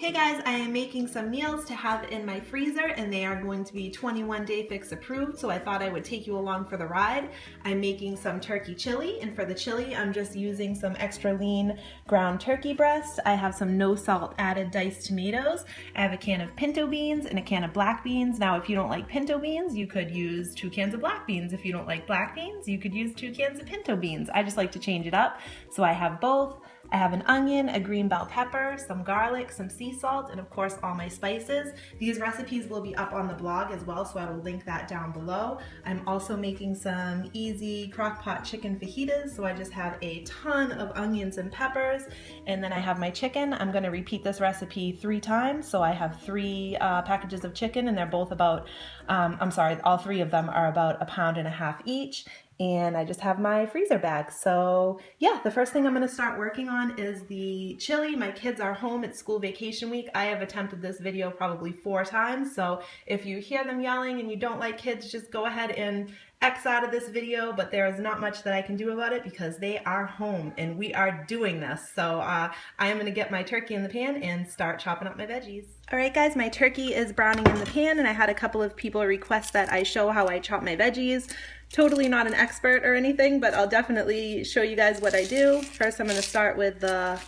Hey guys, I am making some meals to have in my freezer and they are going to be 21 Day Fix approved, so I thought I would take you along for the ride. I'm making some turkey chili, and for the chili I'm just using some extra lean ground turkey breast. I have some no salt added diced tomatoes. I have a can of pinto beans and a can of black beans. Now if you don't like pinto beans, you could use 2 cans of black beans. If you don't like black beans, you could use 2 cans of pinto beans. I just like to change it up, so I have both. I have an onion, a green bell pepper, some garlic, some sea salt, and of course all my spices. These recipes will be up on the blog as well, so I will link that down below. I'm also making some easy crock pot chicken fajitas, so I just have a ton of onions and peppers, and then I have my chicken. I'm going to repeat this recipe 3 times, so I have 3 packages of chicken, and they're both about, all 3 of them are about 1.5 pounds each. And I just have my freezer bag. So yeah, the first thing I'm gonna start working on is the chili. My kids are home, it's school vacation week. I have attempted this video probably 4 times. So if you hear them yelling and you don't like kids, just go ahead and X out of this video, but there is not much that I can do about it because they are home and we are doing this. So I am gonna get my turkey in the pan and start chopping up my veggies. All right guys, my turkey is browning in the pan and I had a couple of people request that I show how I chop my veggies. Totally not an expert or anything, but I'll definitely show you guys what I do. First, I'm gonna start with the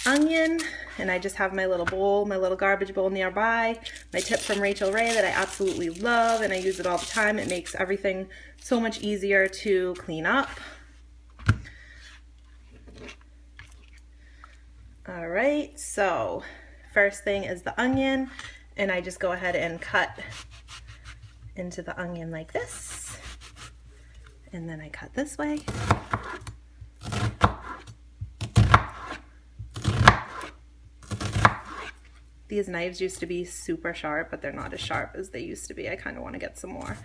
onion, and I just have my little bowl, my little garbage bowl nearby. My tip from Rachel Ray that I absolutely love, and I use it all the time. It makes everything so much easier to clean up. All right, so first thing is the onion, and I just go ahead and cut into the onion like this. And then I cut this way. These knives used to be super sharp, but they're not as sharp as they used to be. I kind of want to get some more.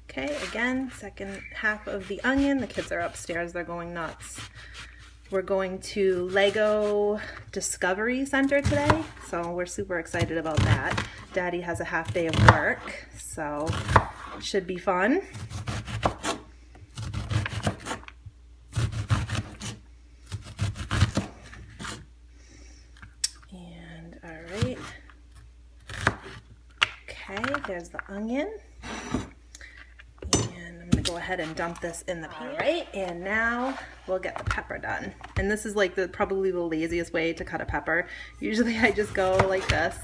Okay, again, second half of the onion. The kids are upstairs, they're going nuts. We're going to Lego Discovery Center today, so we're super excited about that. Daddy has a half day of work, so it should be fun. And all right. Okay, there's the onion. Go ahead and dump this in the pan. All right, and now we'll get the pepper done. And this is like probably the laziest way to cut a pepper. Usually I just go like this,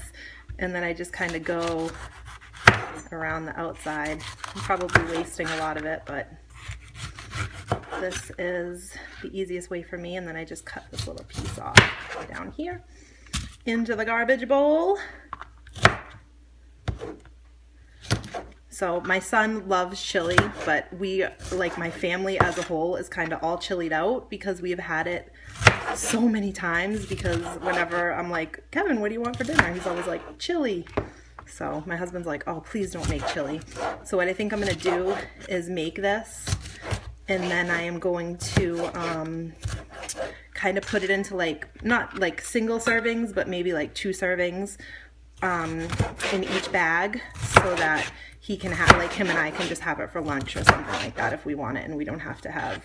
and then I just kind of go around the outside. I'm probably wasting a lot of it, but this is the easiest way for me. And then I just cut this little piece off down here into the garbage bowl. So my son loves chili, but we, like my family as a whole, is kind of all chilied out because we've had it so many times, because whenever I'm like, Kevin, what do you want for dinner? He's always like, chili. So my husband's like, oh, please don't make chili. So what I think I'm gonna do is make this, and then I am going to kind of put it into not like single servings, but maybe like 2 servings in each bag, so that he can have, like, him and I can just have it for lunch or something like that if we want it, and we don't have to have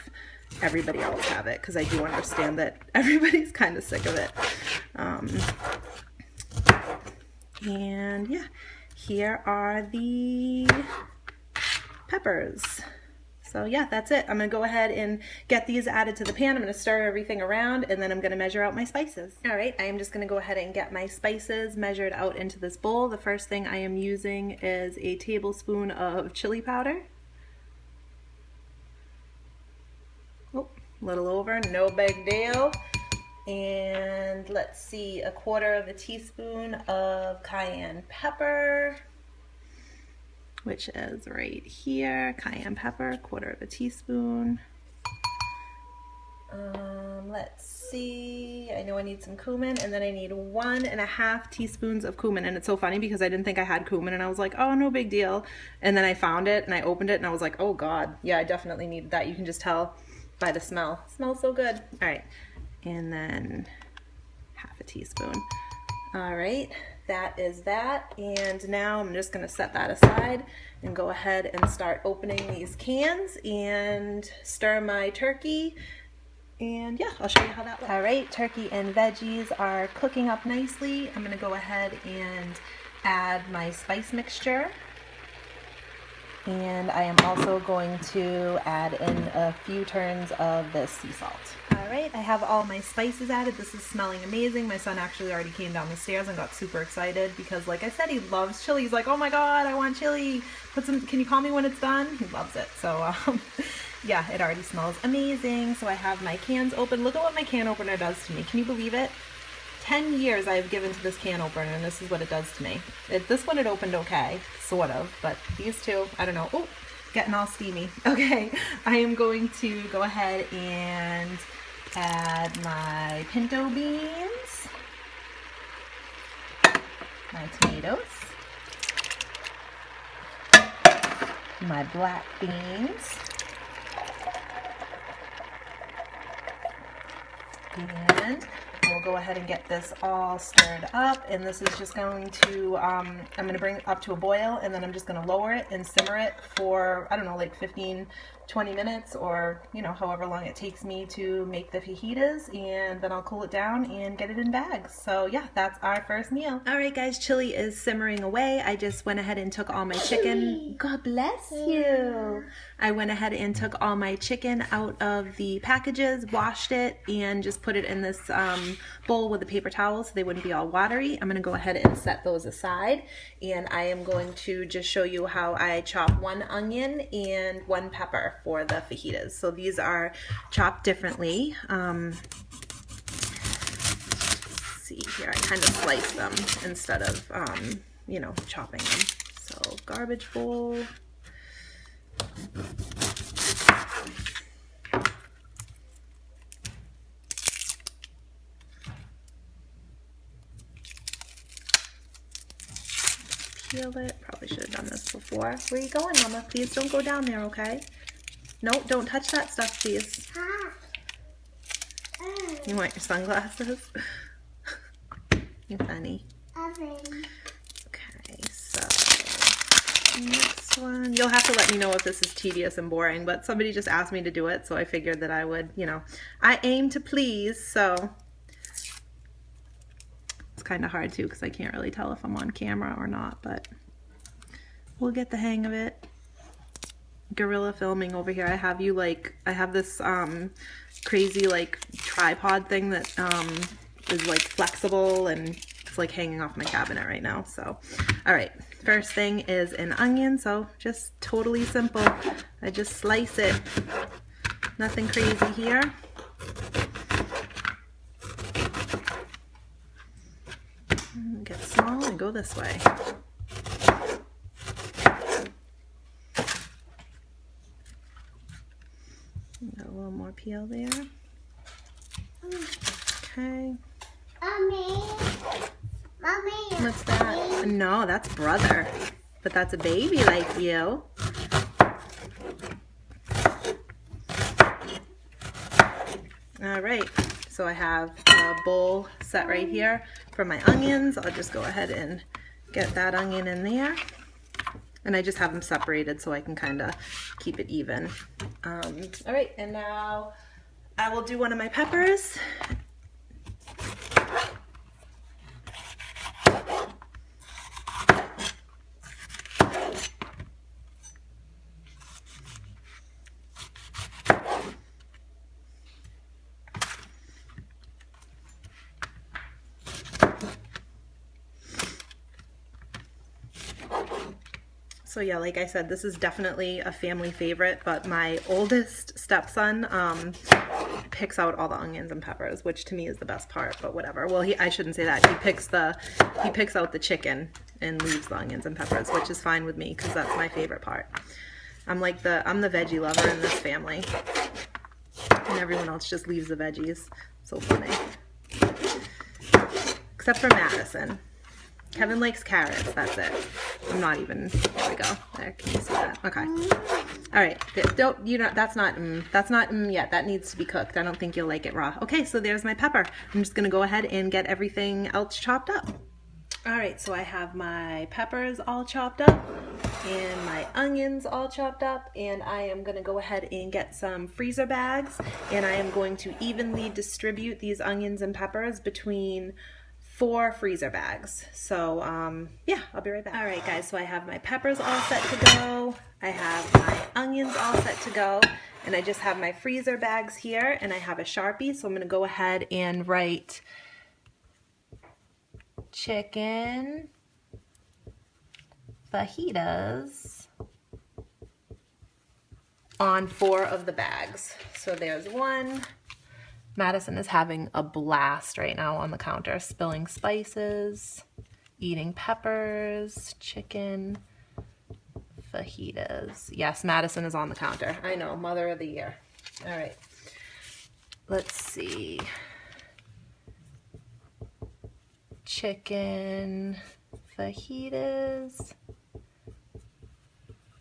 everybody else have it, because I do understand that everybody's kind of sick of it. And yeah, here are the peppers. So yeah, that's it. I'm gonna go ahead and get these added to the pan. I'm gonna stir everything around, and then I'm gonna measure out my spices. All right, I am just gonna go ahead and get my spices measured out into this bowl. The first thing I am using is a tablespoon of chili powder. Oh, a little over, no big deal. And let's see, 1/4 teaspoon of cayenne pepper, which is right here. Cayenne pepper, 1/4 teaspoon. Let's see, I know I need some cumin, and then I need 1.5 teaspoons of cumin. And it's so funny because I didn't think I had cumin, and I was like, oh, no big deal. And then I found it and I opened it and I was like, oh God, yeah, I definitely needed that. You can just tell by the smell. It smells so good. All right, and then 1/2 teaspoon All right, that is that. And now I'm just gonna set that aside and go ahead and start opening these cans and stir my turkey. And yeah, I'll show you how that looks. All right, turkey and veggies are cooking up nicely. I'm gonna go ahead and add my spice mixture. And I am also going to add in a few turns of the sea salt. All right, I have all my spices added. This is smelling amazing. My son actually already came down the stairs and got super excited because, like I said, he loves chili. He's like, oh my God, I want chili. Can you call me when it's done? He loves it. So yeah, it already smells amazing. So I have my cans open. Look at what my can opener does to me. Can you believe it? 10 years I have given to this can opener, and this is what it does to me. This one it opened okay, sort of, but these two, I don't know. Oh, getting all steamy. Okay, I am going to go ahead and add my pinto beans, my tomatoes, my black beans, and we'll go ahead and get this all stirred up. And this is just going to, I'm going to bring it up to a boil, and then I'm just going to lower it and simmer it for, I don't know, like 15, 20 minutes, or, you know, however long it takes me to make the fajitas, and then I'll cool it down and get it in bags. So yeah, that's our first meal. All right guys, chili is simmering away. I just went ahead and took all my chicken. God bless you. I went ahead and took all my chicken out of the packages, washed it, and just put it in this bowl with a paper towel so they wouldn't be all watery. I'm gonna go ahead and set those aside, and I am going to just show you how I chop one onion and one pepper for the fajitas. So these are chopped differently. Let's see here, I kind of slice them instead of, you know, chopping them. So garbage bowl. Peel it. Probably should have done this before. Where are you going, Mama? Please don't go down there, okay? No, don't touch that stuff, please. You want your sunglasses? You're funny. Okay, so next one. You'll have to let me know if this is tedious and boring, but somebody just asked me to do it, so I figured that I would, you know, I aim to please, so it's kind of hard too because I can't really tell if I'm on camera or not, but we'll get the hang of it. Guerrilla filming over here. I have you like, I have this crazy like tripod thing that is like flexible, and it's like hanging off my cabinet right now. So all right, first thing is an onion. So just totally simple. I just slice it, nothing crazy here. Get small and go this way. Got a little more peel there. Okay. Mommy. What's that? No, that's brother. But that's a baby like you. All right. So I have a bowl set right here for my onions. I'll just go ahead and get that onion in there. And I just have them separated so I can kind of keep it even. All right, and now I will do one of my peppers. So yeah, like I said, this is definitely a family favorite, but my oldest stepson picks out all the onions and peppers, which to me is the best part, but whatever. Well, I shouldn't say that. He picks out the chicken and leaves the onions and peppers, which is fine with me because that's my favorite part. I'm the veggie lover in this family, and everyone else just leaves the veggies. So funny. Except for Madison. Kevin likes carrots, that's it. I'm not even, there we go. There, can you see that? Okay. All right, don't, you know, that's not yet. That needs to be cooked. I don't think you'll like it raw. Okay, so there's my pepper. I'm just gonna go ahead and get everything else chopped up. All right, so I have my peppers all chopped up and my onions all chopped up, and I am gonna go ahead and get some freezer bags, and I am going to evenly distribute these onions and peppers between 4 freezer bags. So yeah, I'll be right back. All right guys, so I have my peppers all set to go. I have my onions all set to go, and I just have my freezer bags here, and I have a Sharpie, so I'm gonna go ahead and write chicken fajitas on 4 of the bags. So there's 1. Madison is having a blast right now on the counter, spilling spices, eating peppers, chicken fajitas. Yes, Madison is on the counter. I know, mother of the year. All right, let's see. Chicken fajitas.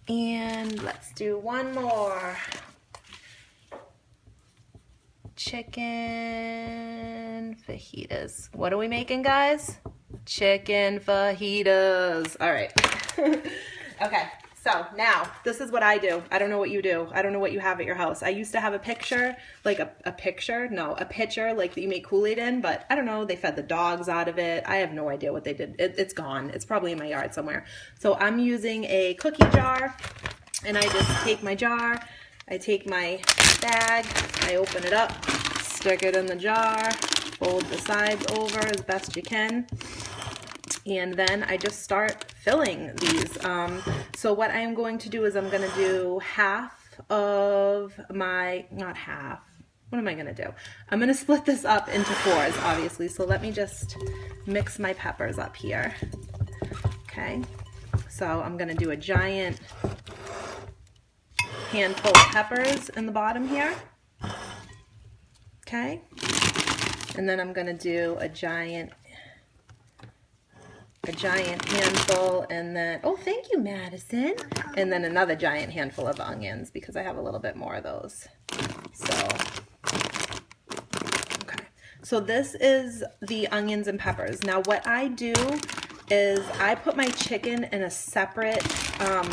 And let's do 1 more. Chicken fajitas. What are we making, guys? Chicken fajitas. All right. Okay, so now this is what I do. I don't know what you do. I don't know what you have at your house. I used to have a picture, like a pitcher like that you make Kool-Aid in, but I don't know, they fed the dogs out of it. I have no idea what they did. It's gone. It's probably in my yard somewhere. So I'm using a cookie jar, and I just take my jar, I take my bag, I open it up, stick it in the jar, fold the sides over as best you can, and then I just start filling these. So what I'm going to do is I'm going to do half of my, not half, what am I going to do? I'm going to split this up into 4s, obviously, so let me just mix my peppers up here. Okay, so I'm going to do a giant handful of peppers in the bottom here. Okay, and then I'm going to do a giant handful, and then, oh, thank you, Madison, and then another giant handful of onions because I have a little bit more of those. So, okay, so this is the onions and peppers. Now what I do is I put my chicken in a separate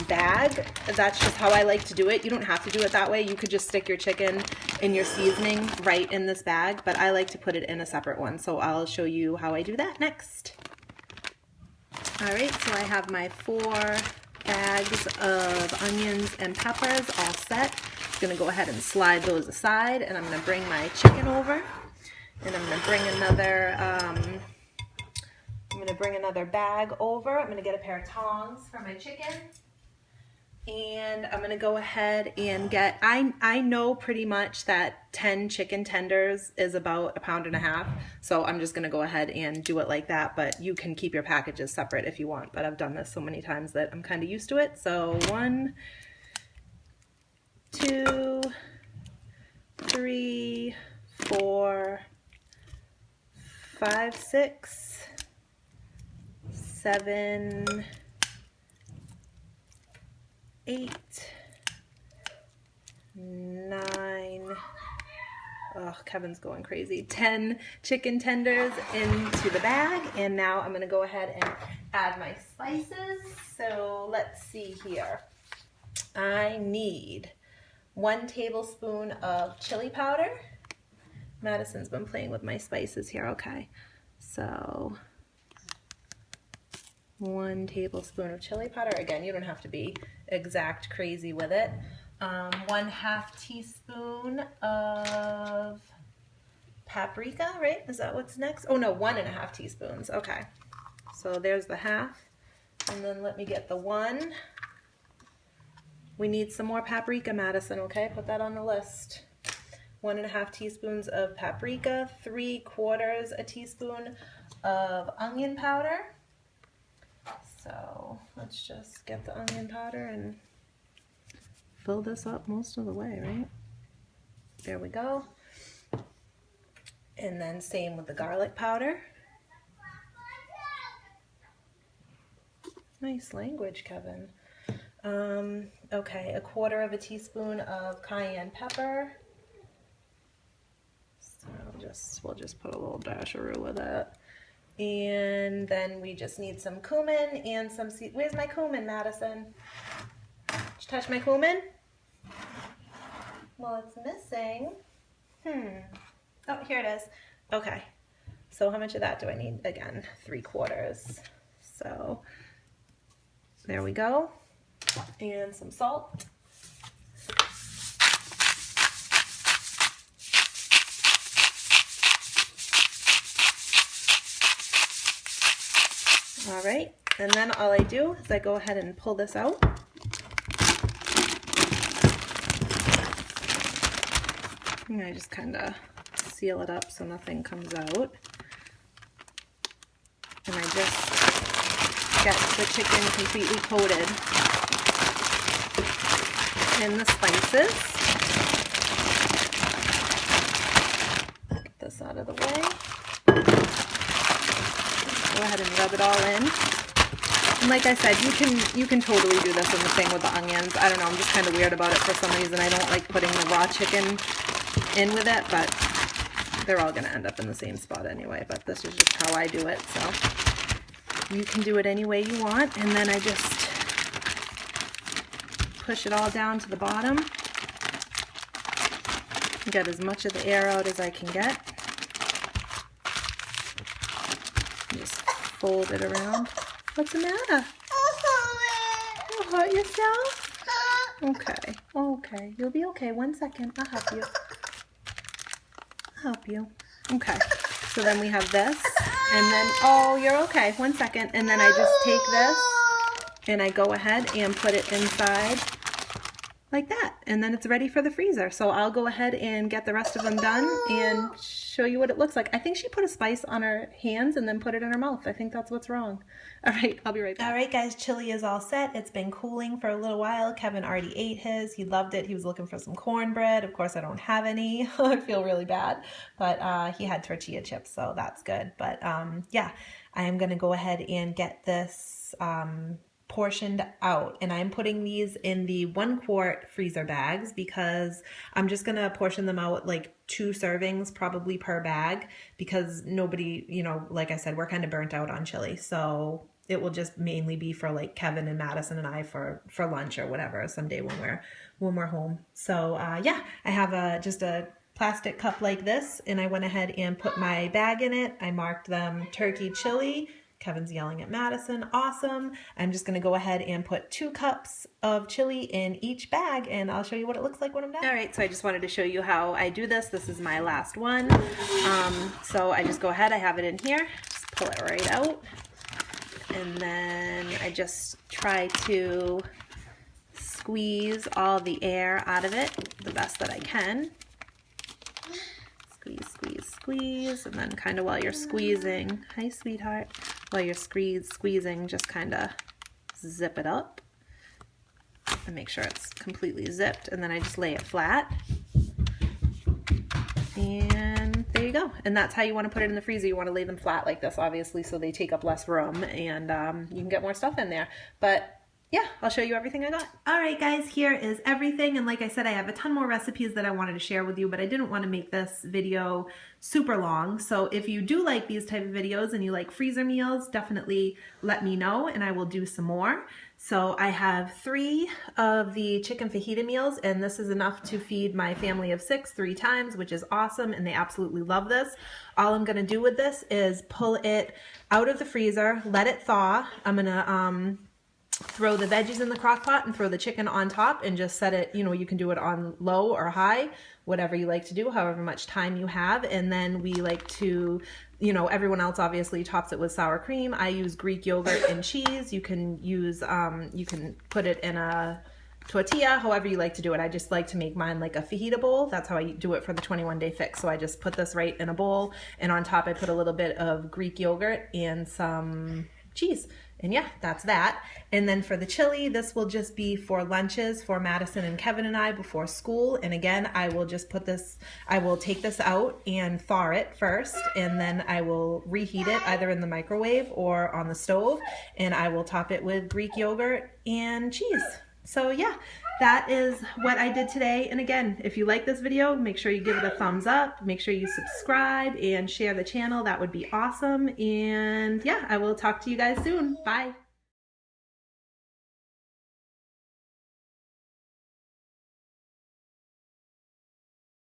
bag. That's just how I like to do it. You don't have to do it that way. You could just stick your chicken and your seasoning right in this bag, but I like to put it in a separate one. So I'll show you how I do that next. All right, so I have my 4 bags of onions and peppers all set. I'm gonna go ahead and slide those aside, and I'm gonna bring my chicken over, and I'm gonna bring another bag over. I'm gonna get a pair of tongs for my chicken, and I'm gonna go ahead and get, I know pretty much that 10 chicken tenders is about 1.5 pounds, so I'm just gonna go ahead and do it like that, but you can keep your packages separate if you want, but I've done this so many times that I'm kind of used to it. So 1, 2, 3, 4, 5, 6, 7, 8, 9, oh, Kevin's going crazy, 10 chicken tenders into the bag, and now I'm going to go ahead and add my spices. So let's see here. I need 1 tablespoon of chili powder. Madison's been playing with my spices here. Okay, so 1 tablespoon of chili powder. Again, you don't have to be exact crazy with it. 1/2 teaspoon of paprika, right? Is that what's next? Oh no, 1.5 teaspoons. Okay, so there's the half, and then let me get the 1. We need some more paprika, Madison, okay? Put that on the list. 1.5 teaspoons of paprika, 3/4 teaspoon of onion powder. So let's just get the onion powder and fill this up most of the way, right? There we go. And then same with the garlic powder. Nice language, Kevin. Okay, 1/4 teaspoon of cayenne pepper. So we'll just put a little dasheroo with it. And then we just need some cumin and some seed. Where's my cumin, Madison? Did you touch my cumin? Well, it's missing. Oh, here it is. Okay. So how much of that do I need? Again, 3/4. So there we go. And some salt. All right, and then all I do is I go ahead and pull this out. And I just kind of seal it up so nothing comes out. And I just get the chicken completely coated in the spices. Get this out of the way. Go ahead and rub it all in. And like I said, you can totally do this in the thing with the onions. I don't know, I'm just kind of weird about it for some reason. I don't like putting the raw chicken in with it, but they're all going to end up in the same spot anyway. But this is just how I do it, so you can do it any way you want. And then I just push it all down to the bottom. Get as much of the air out as I can get. Just fold it around. What's the matter? You hurt yourself? Okay, okay. You'll be okay. 1 second. I'll help you. I'll help you. Okay. So then we have this. And then, oh, you're okay. 1 second. And then I just take this and I go ahead and put it inside like that. And then it's ready for the freezer. So I'll go ahead and get the rest of them done and show you what it looks like. I think she put a spice on her hands and then put it in her mouth. I think that's what's wrong. All right, I'll be right back. All right, guys, chili is all set. It's been cooling for a little while. Kevin already ate his. He loved it. He was looking for some cornbread. Of course, I don't have any. I feel really bad. But he had tortilla chips, so that's good. But yeah, I am going to go ahead and get this portioned out, and I'm putting these in the 1-quart freezer bags because I'm just gonna portion them out like 2 servings probably per bag, because nobody, you know, like I said, we're kind of burnt out on chili, so it will just mainly be for like Kevin and Madison and I for lunch or whatever someday when we're home. So yeah, I have just a plastic cup like this, and I went ahead and put my bag in it. I marked them turkey chili. Kevin's yelling at Madison. Awesome. I'm just going to go ahead and put 2 cups of chili in each bag, and I'll show you what it looks like when I'm done. All right, so I just wanted to show you how I do this. This is my last one. So I just go ahead, I have it in here, just pull it right out, and then I just try to squeeze all the air out of it the best that I can. Squeeze, squeeze, squeeze, and then kind of while you're squeezing, hi sweetheart, while you're squeezing, just kind of zip it up and make sure it's completely zipped, and then I just lay it flat, and there you go. And that's how you want to put it in the freezer. You want to lay them flat like this, obviously, so they take up less room, and you can get more stuff in there. But yeah, I'll show you everything I got. All right, guys, here is everything. And like I said, I have a ton more recipes that I wanted to share with you, but I didn't want to make this video super long. So if you do like these type of videos and you like freezer meals, definitely let me know and I will do some more. So I have 3 of the chicken fajita meals, and this is enough to feed my family of 6 3 times, which is awesome, and they absolutely love this. All I'm gonna do with this is pull it out of the freezer, let it thaw. I'm gonna throw the veggies in the crock pot and throw the chicken on top and just set it, you know, you can do it on low or high, whatever you like to do, however much time you have. And then we like to, you know, everyone else obviously tops it with sour cream. I use Greek yogurt and cheese. You can use, you can put it in a tortilla, however you like to do it. I just like to make mine like a fajita bowl. That's how I do it for the 21-day fix. So I just put this right in a bowl, and on top I put a little bit of Greek yogurt and some cheese. And yeah, that's that. And then for the chili, this will just be for lunches for Madison and Kevin and I before school. And again, I will just I will take this out and thaw it first, and then I will reheat it either in the microwave or on the stove, and I will top it with Greek yogurt and cheese. So yeah, that is what I did today. And again, if you like this video, make sure you give it a thumbs up, make sure you subscribe and share the channel. That would be awesome. And yeah, I will talk to you guys soon. Bye.